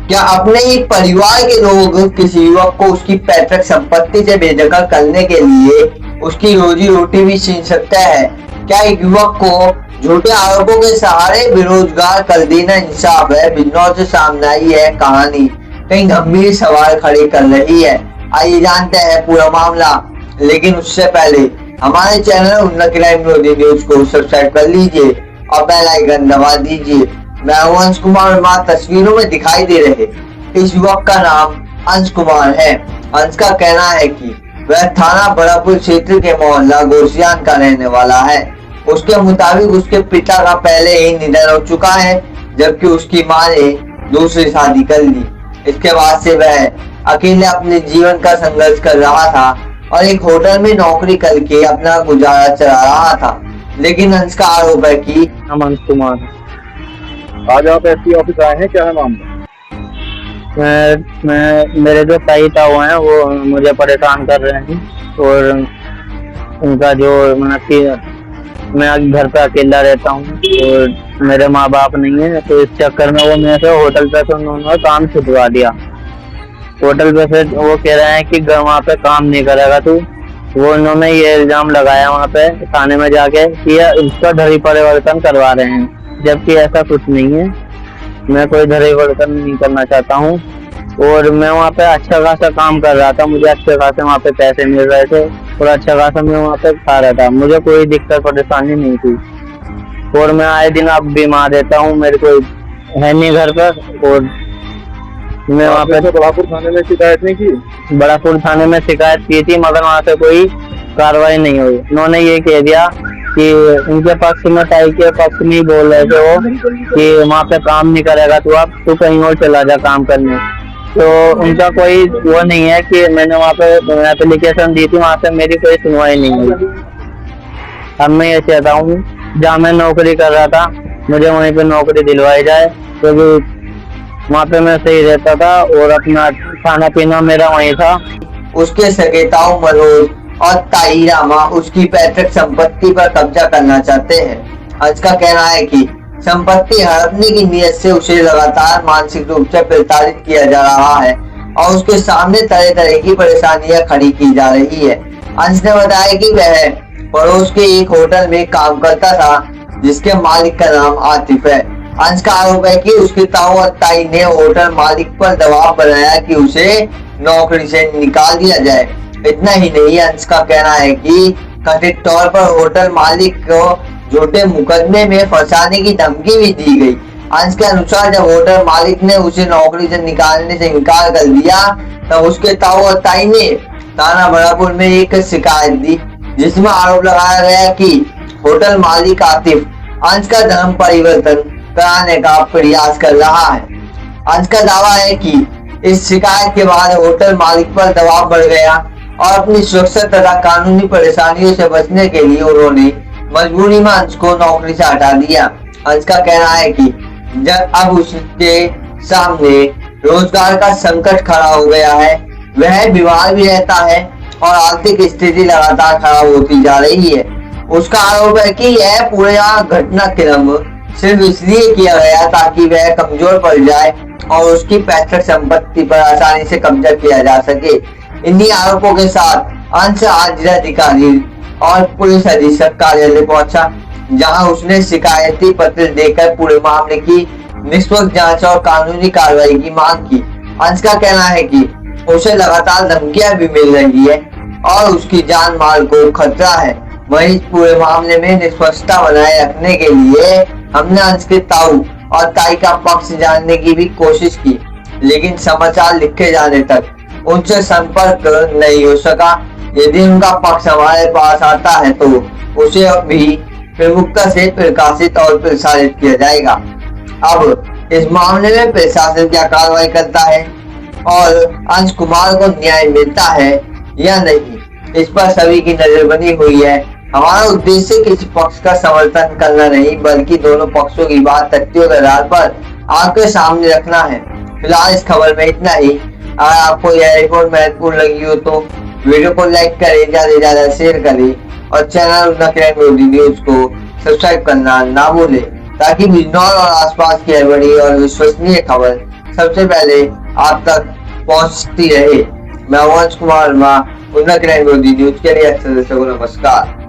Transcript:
क्या अपने ही परिवार के लोग किसी युवक को उसकी पैतृक संपत्ति से बेदखल करने के लिए उसकी रोजी रोटी भी छीन सकता है? क्या एक युवक को झूठे आरोपों के सहारे बेरोजगार कर देना इंसाफ है? बिजनौर से सामने आई है कहानी कई गंभीर सवाल खड़े कर रही है। आइए जानते हैं पूरा मामला, लेकिन उससे पहले हमारे चैनल उन्नत क्राइम न्यूज को सब्सक्राइब कर लीजिए और बेल आइकन दबा दीजिए। मैं हूं अंश कुमार और तस्वीरों में दिखाई दे रहे इस युवक का नाम अंश कुमार है। अंश का कहना है कि वह थाना बड़ापुर क्षेत्र के मोहल्ला गोसियान का रहने वाला है। उसके मुताबिक उसके पिता का पहले ही निधन हो चुका है, जबकि उसकी मां ने दूसरी शादी कर ली। इसके बाद से वह अकेले अपने जीवन का संघर्ष कर रहा था और एक होटल में नौकरी करके अपना गुजारा चला रहा था। लेकिन अंश का आरोप है कि अंश कुमार, आज आप एसपी ऑफिस आए हैं, क्या है मामला? मैं मेरे जो ताई ताऊ हैं वो मुझे परेशान कर रहे हैं और उनका जो मैं घर पे अकेला रहता हूँ और मेरे माँ बाप नहीं है, तो इस चक्कर में वो मेरे से होटल पे से उन्होंने काम छुड़वा दिया। होटल पे से वो कह रहे हैं कि वहाँ पे काम नहीं करेगा तू। वो उन्होंने ये इल्जाम लगाया वहाँ पे थाने में जाके कि इसका धरी परिवर्तन करवा रहे हैं, जबकि ऐसा कुछ नहीं है। मैं कोई परिवर्तन नहीं करना चाहता हूँ और मैं वहाँ पे अच्छा खासा काम कर रहा था, मुझे अच्छे खासे वहाँ पे पैसे मिल रहे थे और अच्छा खासा मैं वहाँ पे खा रहा था, मुझे कोई दिक्कत परेशानी नहीं थी। और मैं आए दिन अब बीमार रहता हूँ, मेरे को है नहीं घर पर। और मैं वहाँ पे बड़ापुर थाने में शिकायत नहीं की? बड़ापुर थाने में शिकायत की थी, मगर वहाँ से कोई कार्रवाई नहीं हुई। उन्होंने ये कह दिया कि उनके पक्ष में, ताई के पक्ष में ही बोल रहे थे वो कि वहाँ पे काम नहीं करेगा तू, अब तू कहीं और चला जा काम करने। तो उनका कोई वो नहीं है कि मैंने वहाँ पे एप्लीकेशन दी थी, वहाँ से मेरी कोई सुनवाई नहीं हुई। अब मैं ये चाहता हूँ जहाँ मैं नौकरी कर रहा था मुझे वहीं पे नौकरी दिलवाई जाए, क्योंकि वहाँ पे मैं सही रहता था और अपना खाना पीना मेरा वहीं था। उसके सगे ताऊ मनोज और ताई रामा उसकी पैतृक संपत्ति पर कब्जा करना चाहते हैं। अंश का कहना है कि संपत्ति हड़पने की नीयत से उसे लगातार मानसिक रूप से प्रताड़ित किया जा रहा है और उसके सामने तरह तरह की परेशानियां खड़ी की जा रही है। अंश ने बताया कि वह पड़ोस के एक होटल में काम करता था, जिसके मालिक का नाम आतिफ है। अंश का आरोप है कि उसके ताऊ और ताई ने होटल मालिक पर दबाव बनाया कि उसे नौकरी से निकाल दिया जाए। इतना ही नहीं, अंश का कहना है कि कथित तौर पर होटल मालिक को झूठे मुकदमे में फंसाने की धमकी भी दी गई। अंश के अनुसार जब होटल मालिक ने उसे नौकरी से निकालने से इनकार कर दिया, तब उसके ताऊ और ताई ने थाना बड़ापुर में एक शिकायत दी, जिसमें आरोप लगाया गया कि होटल मालिक आतिफ अंश का धर्म परिवर्तन कराने का प्रयास कर रहा है। अंश का दावा है कि इस शिकायत के बाद होटल मालिक पर दबाव बढ़ गया और अपनी सुरक्षा तथा कानूनी परेशानियों से बचने के लिए उन्होंने मजबूरी में अंश को नौकरी से हटा दिया। अंश का कहना है कि जब अब उसके सामने रोजगार का संकट खड़ा हो गया है, वह बीमार भी रहता है और आर्थिक स्थिति लगातार खराब होती जा रही है। उसका आरोप है कि यह पूरा घटनाक्रम सिर्फ इसलिए किया गया ताकि वह कमजोर पड़ जाए और उसकी पैतृक संपत्ति पर आसानी से कब्जा किया जा सके। इन्हीं आरोपों के साथ अंश आज जिलाधिकारी और पुलिस अधीक्षक कार्यालय पहुंचा, जहां उसने शिकायती पत्र देकर पूरे मामले की निष्पक्ष जांच और कानूनी कार्रवाई की मांग की। अंश का कहना है कि उसे लगातार धमकियां भी मिल रही है और उसकी जान माल को खतरा है। वहीं पूरे मामले में निष्पक्षता बनाए रखने के लिए हमने अंश के ताऊ और ताई का पक्ष जानने की भी कोशिश की, लेकिन समाचार लिखे जाने तक उनसे संपर्क नहीं हो सका। यदि उनका पक्ष हमारे पास आता है तो उसे भी प्रमुखता से प्रकाशित और प्रसारित किया जाएगा। अब इस मामले में प्रशासन क्या कार्रवाई करता है और अंश कुमार को न्याय मिलता है या नहीं, इस पर सभी की नजर बनी हुई है। हमारा उद्देश्य किसी पक्ष का समर्थन करना नहीं, बल्कि दोनों पक्षों की बात तथ्यों के आधार पर आपके सामने रखना है। फिलहाल इस खबर में इतना ही। अगर आपको यह रिपोर्ट महत्वपूर्ण लगी हो तो वीडियो को लाइक करें, ज्यादा से ज्यादा शेयर करें और चैनल उन्नत क्राइम न्यूज को सब्सक्राइब करना ना भूलें, ताकि बिजनौर और आसपास की बड़ी और विश्वसनीय खबर सबसे पहले आप तक पहुंचती रहे। मैं वंश कुमार वर्मा, उन्नत न्यूज के लिए नमस्कार।